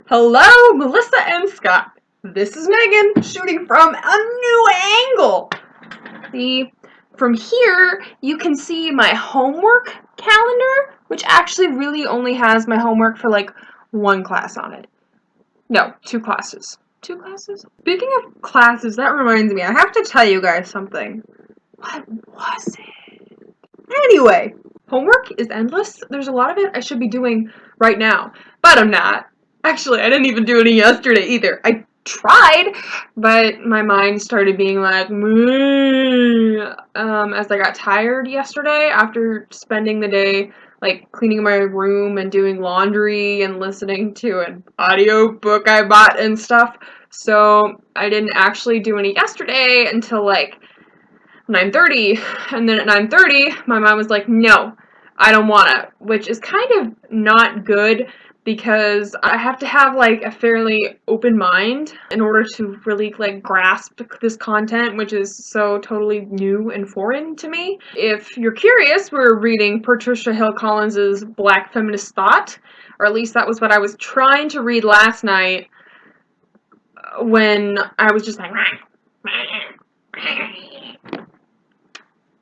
Hello, Melissa and Scott. This is Megan, shooting from a new angle. See, from here, you can see my homework calendar, which actually really only has my homework for like one class on it. No, two classes. Two classes? Speaking of classes, that reminds me, I have to tell you guys something. What was it? Anyway, homework is endless. There's a lot of it I should be doing right now, but I'm not. Actually, I didn't even do any yesterday either. I tried, but my mind started being like, as I got tired yesterday after spending the day like cleaning my room and doing laundry and listening to an audio book I bought and stuff. So I didn't actually do any yesterday until like 9:30, and then at 9:30 my mom was like, no, I don't wanna, which is kind of not good because I have to have like a fairly open mind in order to really like grasp this content, which is so totally new and foreign to me. If you're curious, we're reading Patricia Hill Collins's Black Feminist Thought, or at least that was what I was trying to read last night when I was just like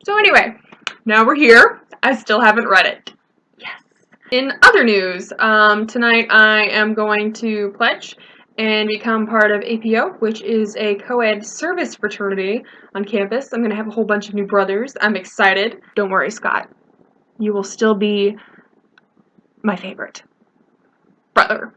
so anyway, now we're here. I still haven't read it. Yes. In other news, tonight I am going to pledge and become part of APO, which is a co-ed service fraternity on campus. I'm going to have a whole bunch of new brothers. I'm excited. Don't worry, Scott. You will still be my favorite brother.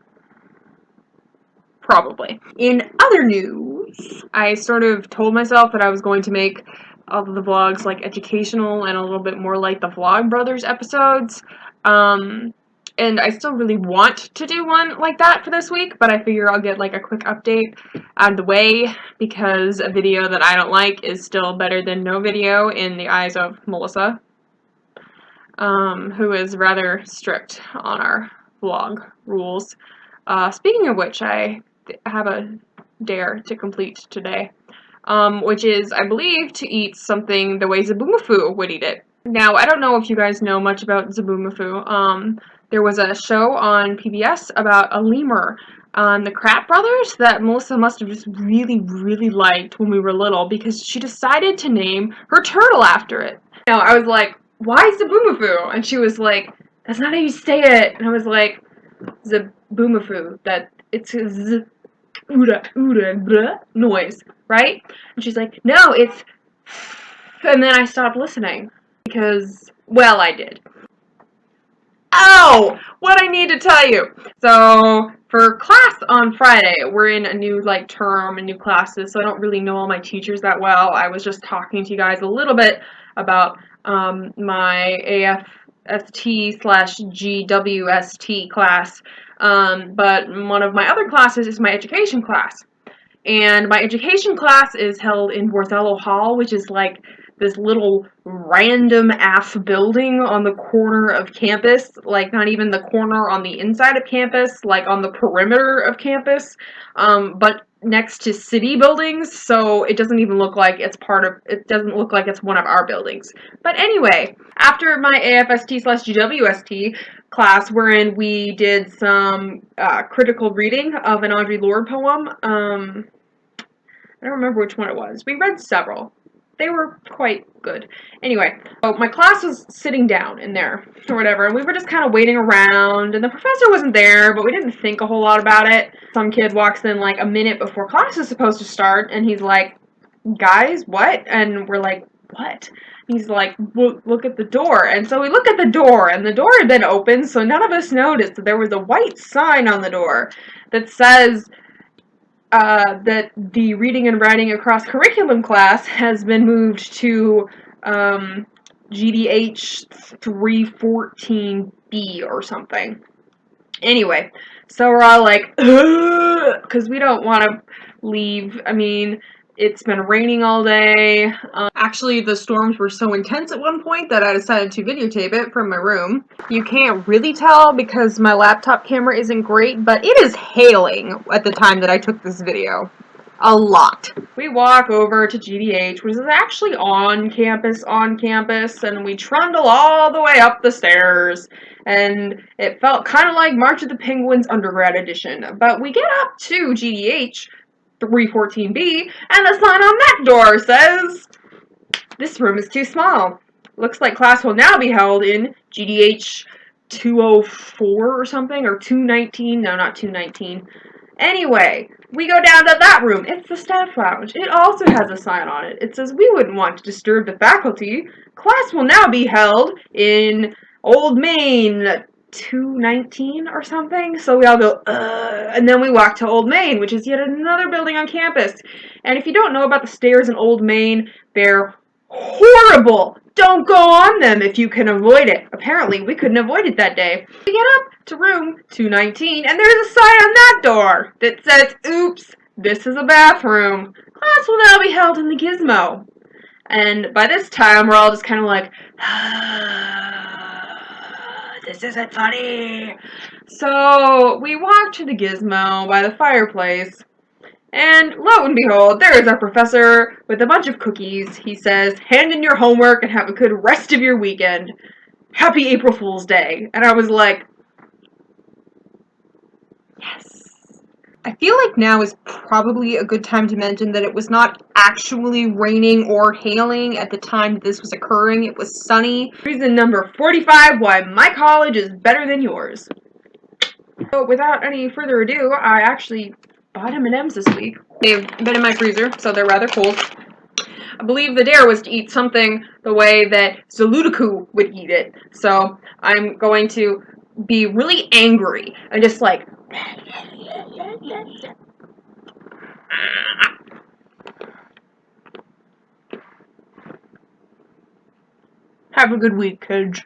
Probably. In other news, I sort of told myself that I was going to make all of the vlogs like educational and a little bit more like the Vlog Brothers episodes. And I still really want to do one like that for this week, but I figure I'll get like a quick update out of the way because a video that I don't like is still better than no video in the eyes of Melissa, who is rather strict on our vlog rules. Speaking of which, I have a dare to complete today, which is, I believe, to eat something the way Zaboomafoo would eat it. Now, I don't know if you guys know much about Zaboomafoo. There was a show on PBS about a lemur on the Kratt Brothers that Melissa must have just really, really liked when we were little because she decided to name her turtle after it. Now, I was like, why Zaboomafoo? And she was like, that's not how you say it. And I was like, Zaboomafoo, that it's a z, blah noise, right? And she's like, no, it's, and then I stopped listening because, well, I did. Oh, what I need to tell you. So for class on Friday, we're in a new like term and new classes, so I don't really know all my teachers that well. I was just talking to you guys a little bit about my AFST/GWST class, but one of my other classes is my education class. And my education class is held in Borthello Hall, which is like this little random ass building on the corner of campus, like not even the corner on the inside of campus, like on the perimeter of campus, but next to city buildings, so it doesn't even look like it's it doesn't look like it's one of our buildings. But anyway, after my AFST/GWST class, wherein we did some critical reading of an Audre Lorde poem, I don't remember which one it was. We read several. They were quite good. Anyway, so my class was sitting down in there, or whatever, and we were just kind of waiting around, and the professor wasn't there, but we didn't think a whole lot about it. Some kid walks in like a minute before class is supposed to start, and he's like, guys, what? And we're like, what? He's like, look at the door. And so we look at the door, and the door had been opened, so none of us noticed that there was a white sign on the door that says, that the reading and writing across curriculum class has been moved to GDH 314B or something. Anyway, so we're all like, because we don't want to leave. I mean, it's been raining all day. Actually, the storms were so intense at one point that I decided to videotape it from my room. You can't really tell because my laptop camera isn't great, but it is hailing at the time that I took this video. A lot. We walk over to GDH, which is actually on campus, and we trundle all the way up the stairs. And it felt kind of like March of the Penguins undergrad edition. But we get up to GDH 314B, and the sign on that door says, "This room is too small. Looks like class will now be held in GDH 204 or something, or 219. No, not 219. Anyway, we go down to that room. It's the staff lounge. It also has a sign on it. It says, "We wouldn't want to disturb the faculty. Class will now be held in Old Main 219 or something." So we all go, and then we walk to Old Main, which is yet another building on campus. And if you don't know about the stairs in Old Main, they're horrible. Don't go on them if you can avoid it. Apparently, we couldn't avoid it that day. We get up to room 219, and there's a sign on that door that says, "Oops, this is a bathroom. Class will now be held in the gizmo." And by this time, we're all just kind of like, this isn't funny. So we walk to the gizmo by the fireplace. And lo and behold, there is our professor with a bunch of cookies. He says, "Hand in your homework and have a good rest of your weekend. Happy April Fool's Day." And I was like, yes. I feel like now is probably a good time to mention that it was not actually raining or hailing at the time that this was occurring. It was sunny. Reason number 45 why my college is better than yours. So without any further ado, I actually bought M&Ms this week. They've been in my freezer, so they're rather cold. I believe the dare was to eat something the way that Zaludaku would eat it. So I'm going to be really angry and just like have a good week, kids.